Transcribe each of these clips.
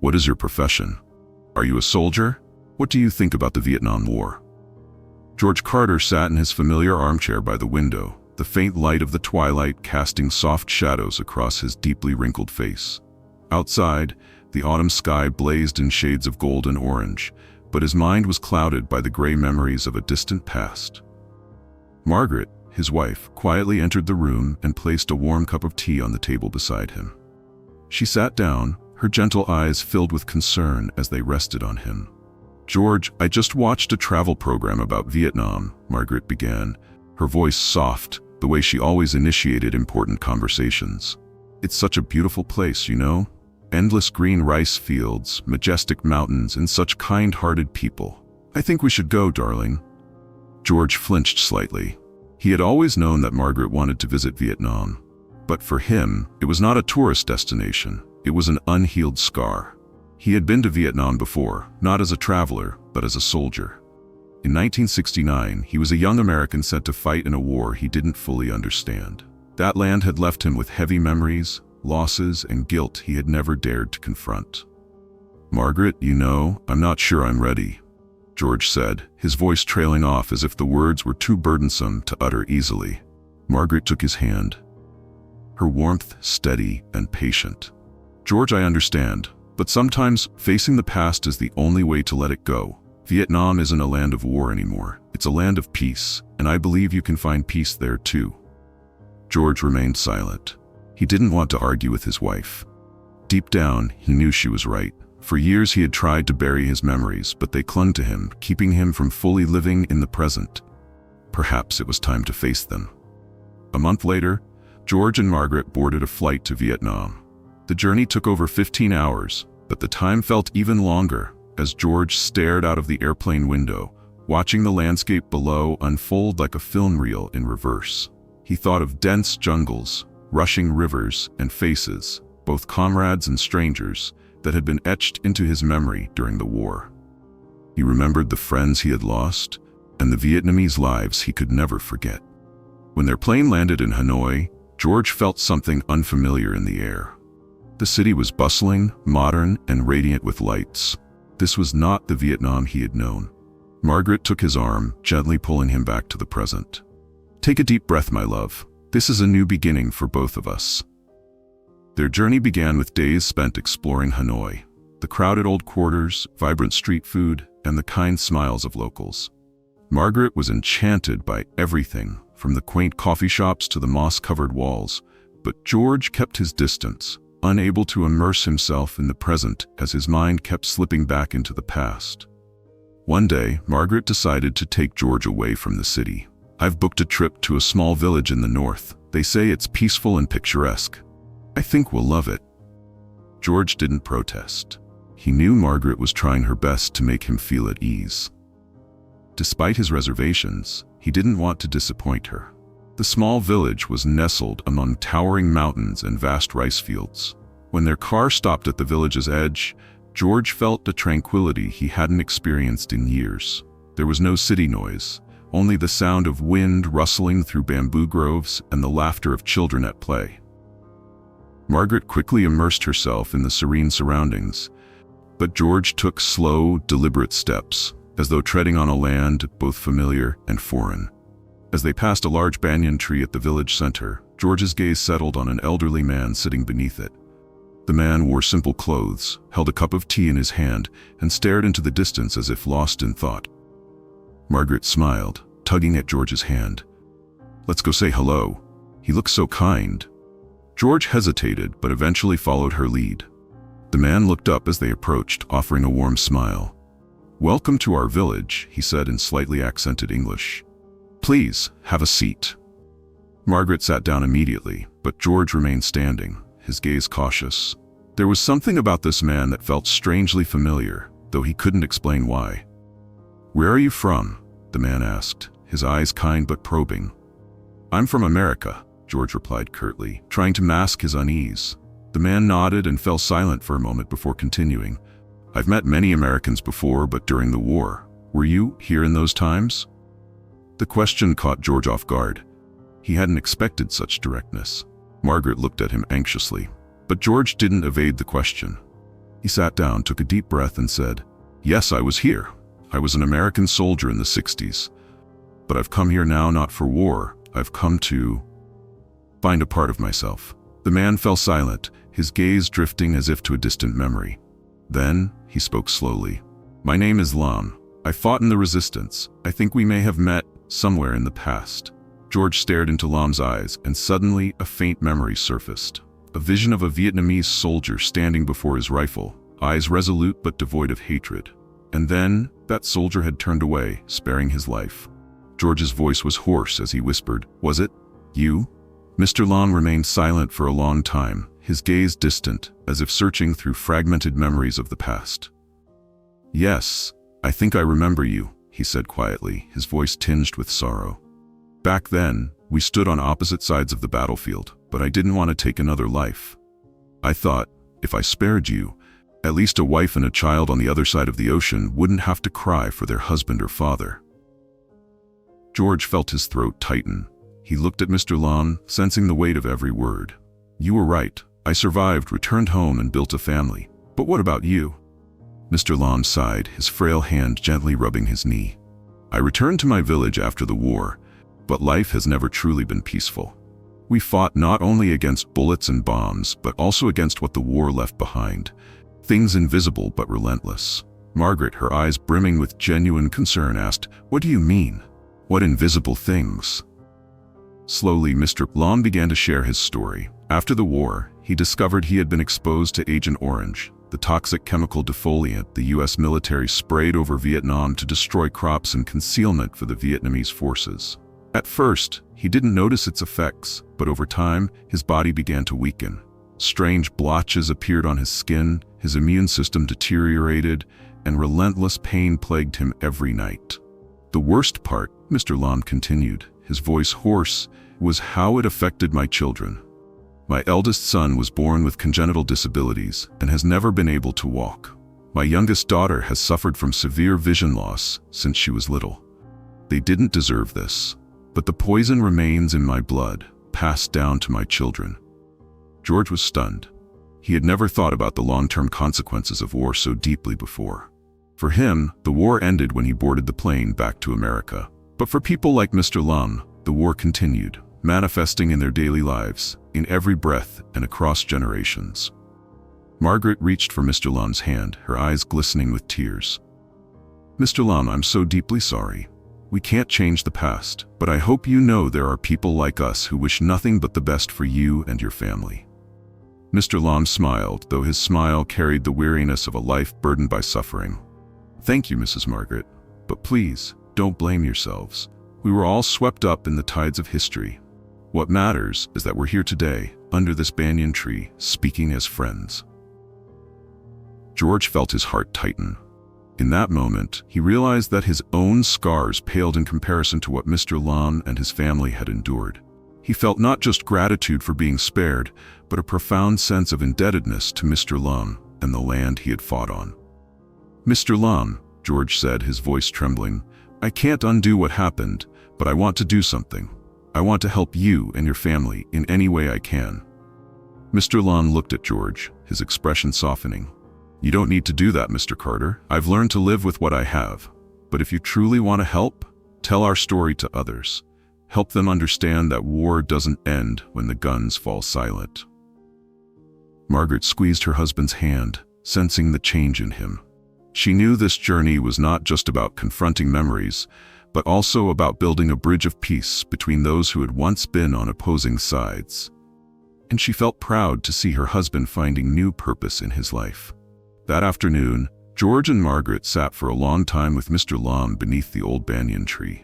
What is your profession? Are you a soldier? What do you think about the Vietnam War? George Carter sat in his familiar armchair by the window, the faint light of the twilight casting soft shadows across his deeply wrinkled face. Outside, the autumn sky blazed in shades of gold and orange, but his mind was clouded by the gray memories of a distant past. Margaret, his wife, quietly entered the room and placed a warm cup of tea on the table beside him. She sat down, her gentle eyes filled with concern as they rested on him. "George, I just watched a travel program about Vietnam," Margaret began, her voice soft, the way she always initiated important conversations. "It's such a beautiful place, you know? Endless green rice fields, majestic mountains, and such kind-hearted people. I think we should go, darling." George flinched slightly. He had always known that Margaret wanted to visit Vietnam. But for him, it was not a tourist destination. It was an unhealed scar. He had been to Vietnam before, not as a traveler, but as a soldier. In 1969, he was a young American sent to fight in a war he didn't fully understand. That land had left him with heavy memories, losses, and guilt he had never dared to confront. "Margaret, you know, I'm not sure I'm ready," George said, his voice trailing off as if the words were too burdensome to utter easily. Margaret took his hand, her warmth steady and patient. "George, I understand, but sometimes facing the past is the only way to let it go. Vietnam isn't a land of war anymore. It's a land of peace, and I believe you can find peace there too." George remained silent. He didn't want to argue with his wife. Deep down, he knew she was right. For years he had tried to bury his memories, but they clung to him, keeping him from fully living in the present. Perhaps it was time to face them. A month later, George and Margaret boarded a flight to Vietnam. The journey took over 15 hours, but the time felt even longer as George stared out of the airplane window, watching the landscape below unfold like a film reel in reverse. He thought of dense jungles, rushing rivers, and faces, both comrades and strangers, that had been etched into his memory during the war. He remembered the friends he had lost and the Vietnamese lives he could never forget. When their plane landed in Hanoi, George felt something unfamiliar in the air. The city was bustling, modern, and radiant with lights. This was not the Vietnam he had known. Margaret took his arm, gently pulling him back to the present. "Take a deep breath, my love. This is a new beginning for both of us." Their journey began with days spent exploring Hanoi, the crowded old quarters, vibrant street food, and the kind smiles of locals. Margaret was enchanted by everything, from the quaint coffee shops to the moss-covered walls, but George kept his distance, unable to immerse himself in the present as his mind kept slipping back into the past. One day, Margaret decided to take George away from the city. "I've booked a trip to a small village in the north. They say it's peaceful and picturesque. I think we'll love it." George didn't protest. He knew Margaret was trying her best to make him feel at ease. Despite his reservations, he didn't want to disappoint her. The small village was nestled among towering mountains and vast rice fields. When their car stopped at the village's edge, George felt a tranquility he hadn't experienced in years. There was no city noise, only the sound of wind rustling through bamboo groves and the laughter of children at play. Margaret quickly immersed herself in the serene surroundings, but George took slow, deliberate steps, as though treading on a land both familiar and foreign. As they passed a large banyan tree at the village center, George's gaze settled on an elderly man sitting beneath it. The man wore simple clothes, held a cup of tea in his hand, and stared into the distance as if lost in thought. Margaret smiled, tugging at George's hand. "Let's go say hello. He looks so kind." George hesitated, but eventually followed her lead. The man looked up as they approached, offering a warm smile. "Welcome to our village," he said in slightly accented English. "Please, have a seat." Margaret sat down immediately, but George remained standing, his gaze cautious. There was something about this man that felt strangely familiar, though he couldn't explain why. "Where are you from?" the man asked, his eyes kind but probing. "I'm from America," George replied curtly, trying to mask his unease. The man nodded and fell silent for a moment before continuing. "I've met many Americans before, but during the war. Were you here in those times?" The question caught George off guard. He hadn't expected such directness. Margaret looked at him anxiously, but George didn't evade the question. He sat down, took a deep breath, and said, "Yes, I was here. I was an American soldier in the 60s. But I've come here now not for war. I've come to find a part of myself." The man fell silent, his gaze drifting as if to a distant memory. Then he spoke slowly. "My name is Lam. I fought in the resistance. I think we may have met somewhere in the past." George stared into Lam's eyes, and suddenly a faint memory surfaced. A vision of a Vietnamese soldier standing before his rifle, eyes resolute but devoid of hatred. And then that soldier had turned away, sparing his life. George's voice was hoarse as he whispered, "Was it you?" Mr. Lam remained silent for a long time, his gaze distant, as if searching through fragmented memories of the past. "Yes, I think I remember you," he said quietly, his voice tinged with sorrow. "Back then, we stood on opposite sides of the battlefield, but I didn't want to take another life. I thought, if I spared you, at least a wife and a child on the other side of the ocean wouldn't have to cry for their husband or father." George felt his throat tighten. He looked at Mr. Lam, sensing the weight of every word. "You were right. I survived, returned home, and built a family. But what about you?" Mr. Lam sighed, his frail hand gently rubbing his knee. "I returned to my village after the war, but life has never truly been peaceful. We fought not only against bullets and bombs, but also against what the war left behind. Things invisible but relentless." Margaret, her eyes brimming with genuine concern, asked, "What do you mean? What invisible things?" Slowly, Mr. Lam began to share his story. After the war, he discovered he had been exposed to Agent Orange, the toxic chemical defoliant the US military sprayed over Vietnam to destroy crops and concealment for the Vietnamese forces. At first, he didn't notice its effects, but over time, his body began to weaken. Strange blotches appeared on his skin, his immune system deteriorated, and relentless pain plagued him every night. "The worst part," Mr. Lam continued, his voice hoarse, "was how it affected my children. My eldest son was born with congenital disabilities and has never been able to walk. My youngest daughter has suffered from severe vision loss since she was little. They didn't deserve this, but the poison remains in my blood, passed down to my children." George was stunned. He had never thought about the long-term consequences of war so deeply before. For him, the war ended when he boarded the plane back to America. But for people like Mr. Lam, the war continued, manifesting in their daily lives, in every breath and across generations. Margaret reached for Mr. Lam's hand, her eyes glistening with tears. "Mr. Lam, I'm so deeply sorry. We can't change the past, but I hope you know there are people like us who wish nothing but the best for you and your family." Mr. Lam smiled, though his smile carried the weariness of a life burdened by suffering. "Thank you, Mrs. Margaret, but please, don't blame yourselves. We were all swept up in the tides of history. What matters is that we're here today, under this banyan tree, speaking as friends." George felt his heart tighten. In that moment, he realized that his own scars paled in comparison to what Mr. Lam and his family had endured. He felt not just gratitude for being spared, but a profound sense of indebtedness to Mr. Lam and the land he had fought on. "Mr. Lam," George said, his voice trembling, "I can't undo what happened, but I want to do something. I want to help you and your family in any way I can." Mr. Lam looked at George, his expression softening. "You don't need to do that, Mr. Carter. I've learned to live with what I have. But if you truly want to help, tell our story to others. Help them understand that war doesn't end when the guns fall silent." Margaret squeezed her husband's hand, sensing the change in him. She knew this journey was not just about confronting memories, but also about building a bridge of peace between those who had once been on opposing sides. And she felt proud to see her husband finding new purpose in his life. That afternoon, George and Margaret sat for a long time with Mr. Lam beneath the old banyan tree.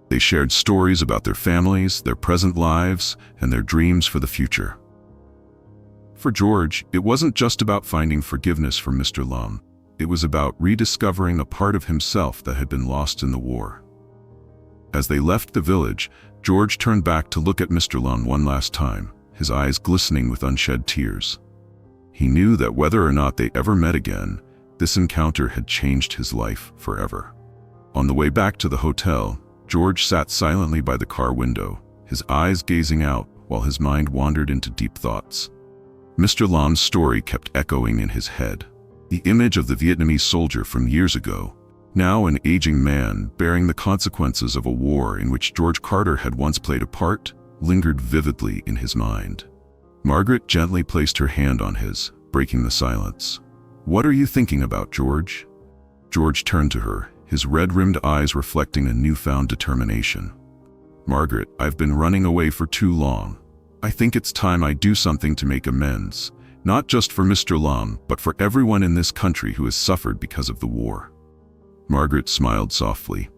They shared stories about their families, their present lives, and their dreams for the future. For George, it wasn't just about finding forgiveness from Mr. Lam. It was about rediscovering a part of himself that had been lost in the war. As they left the village, George turned back to look at Mr. Lam one last time, his eyes glistening with unshed tears. He knew that whether or not they ever met again, this encounter had changed his life forever. On the way back to the hotel, George sat silently by the car window, his eyes gazing out while his mind wandered into deep thoughts. Mr. Lam's story kept echoing in his head. The image of the Vietnamese soldier from years ago, now an aging man bearing the consequences of a war in which George Carter had once played a part, lingered vividly in his mind. Margaret gently placed her hand on his, breaking the silence. "What are you thinking about, George?" George turned to her, his red-rimmed eyes reflecting a newfound determination. "Margaret, I've been running away for too long. I think it's time I do something to make amends, not just for Mr. Lam, but for everyone in this country who has suffered because of the war." Margaret smiled softly.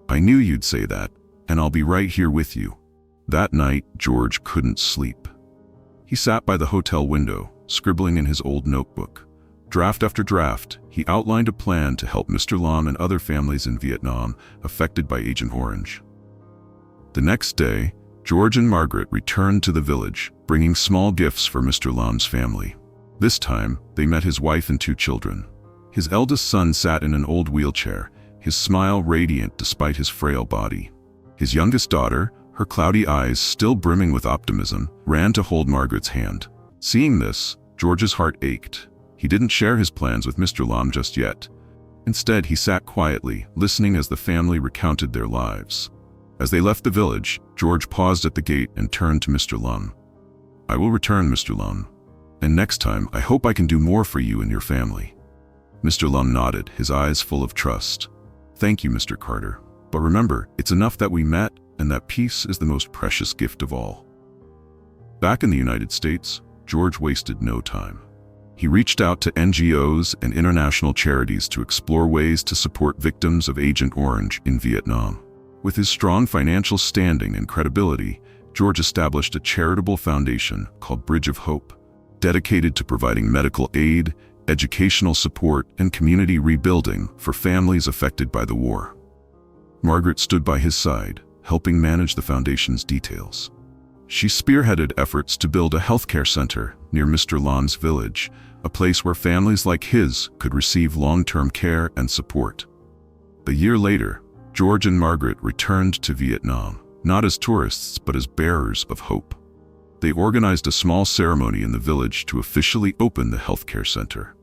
"I knew you'd say that, and I'll be right here with you." That night, George couldn't sleep. He sat by the hotel window, scribbling in his old notebook. Draft after draft, he outlined a plan to help Mr. Lam and other families in Vietnam affected by Agent Orange. The next day, George and Margaret returned to the village, bringing small gifts for Mr. Lam's family. This time, they met his wife and 2 children. His eldest son sat in an old wheelchair, his smile radiant despite his frail body. His youngest daughter, her cloudy eyes still brimming with optimism, ran to hold Margaret's hand. Seeing this, George's heart ached. He didn't share his plans with Mr. Lam just yet. Instead, he sat quietly, listening as the family recounted their lives. As they left the village, George paused at the gate and turned to Mr. Lam. "I will return, Mr. Lam. And next time, I hope I can do more for you and your family." Mr. Lam nodded, his eyes full of trust. "Thank you, Mr. Carter. But remember, it's enough that we met, and that peace is the most precious gift of all." Back in the United States, George wasted no time. He reached out to NGOs and international charities to explore ways to support victims of Agent Orange in Vietnam. With his strong financial standing and credibility, George established a charitable foundation called Bridge of Hope, dedicated to providing medical aid, educational support, and community rebuilding for families affected by the war. Margaret stood by his side, helping manage the foundation's details. She spearheaded efforts to build a healthcare center near Mr. Lam's village, a place where families like his could receive long-term care and support. A year later, George and Margaret returned to Vietnam, not as tourists but as bearers of hope. They organized a small ceremony in the village to officially open the healthcare center.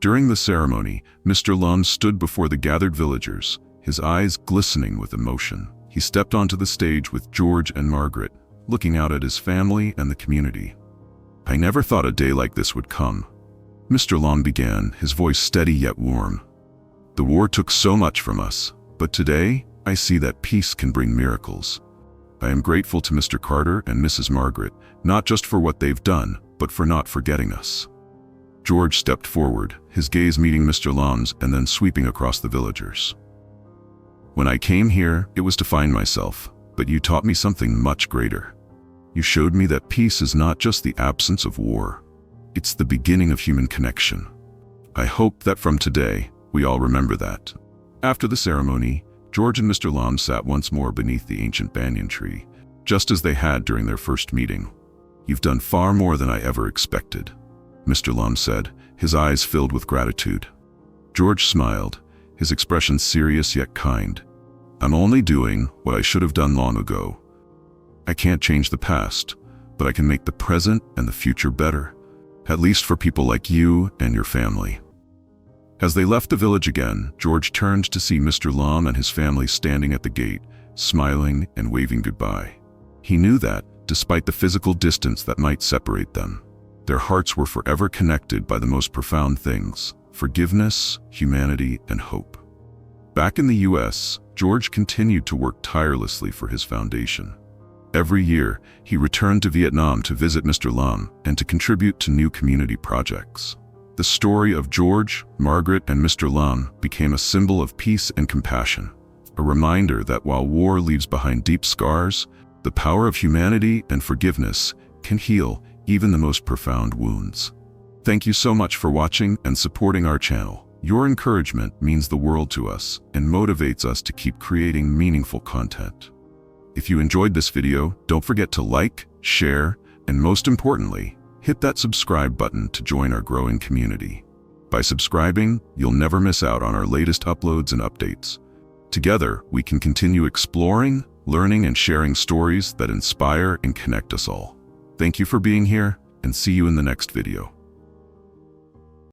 During the ceremony, Mr. Lam stood before the gathered villagers, his eyes glistening with emotion. He stepped onto the stage with George and Margaret, looking out at his family and the community. "I never thought a day like this would come," Mr. Lam began, his voice steady yet warm. "The war took so much from us, but today I see that peace can bring miracles. I am grateful to Mr. Carter and Mrs. Margaret, not just for what they've done, but for not forgetting us." George stepped forward, his gaze meeting Mr. Lam's and then sweeping across the villagers. "When I came here, it was to find myself, but you taught me something much greater. You showed me that peace is not just the absence of war. It's the beginning of human connection. I hope that from today, we all remember that." After the ceremony, George and Mr. Lam sat once more beneath the ancient banyan tree, just as they had during their first meeting. "You've done far more than I ever expected," Mr. Lam said, his eyes filled with gratitude. George smiled, his expression serious yet kind. "I'm only doing what I should have done long ago. I can't change the past, but I can make the present and the future better, at least for people like you and your family." As they left the village again, George turned to see Mr. Lam and his family standing at the gate, smiling and waving goodbye. He knew that, despite the physical distance that might separate them, their hearts were forever connected by the most profound things: forgiveness, humanity, and hope. Back in the US, George continued to work tirelessly for his foundation. Every year, he returned to Vietnam to visit Mr. Lam and to contribute to new community projects. The story of George, Margaret, and Mr. Lam became a symbol of peace and compassion, a reminder that while war leaves behind deep scars, the power of humanity and forgiveness can heal even the most profound wounds. Thank you so much for watching and supporting our channel. Your encouragement means the world to us and motivates us to keep creating meaningful content. If you enjoyed this video, don't forget to like, share, and most importantly, hit that subscribe button to join our growing community. By subscribing, you'll never miss out on our latest uploads and updates. Together, we can continue exploring, learning, and sharing stories that inspire and connect us all. Thank you for being here, and see you in the next video.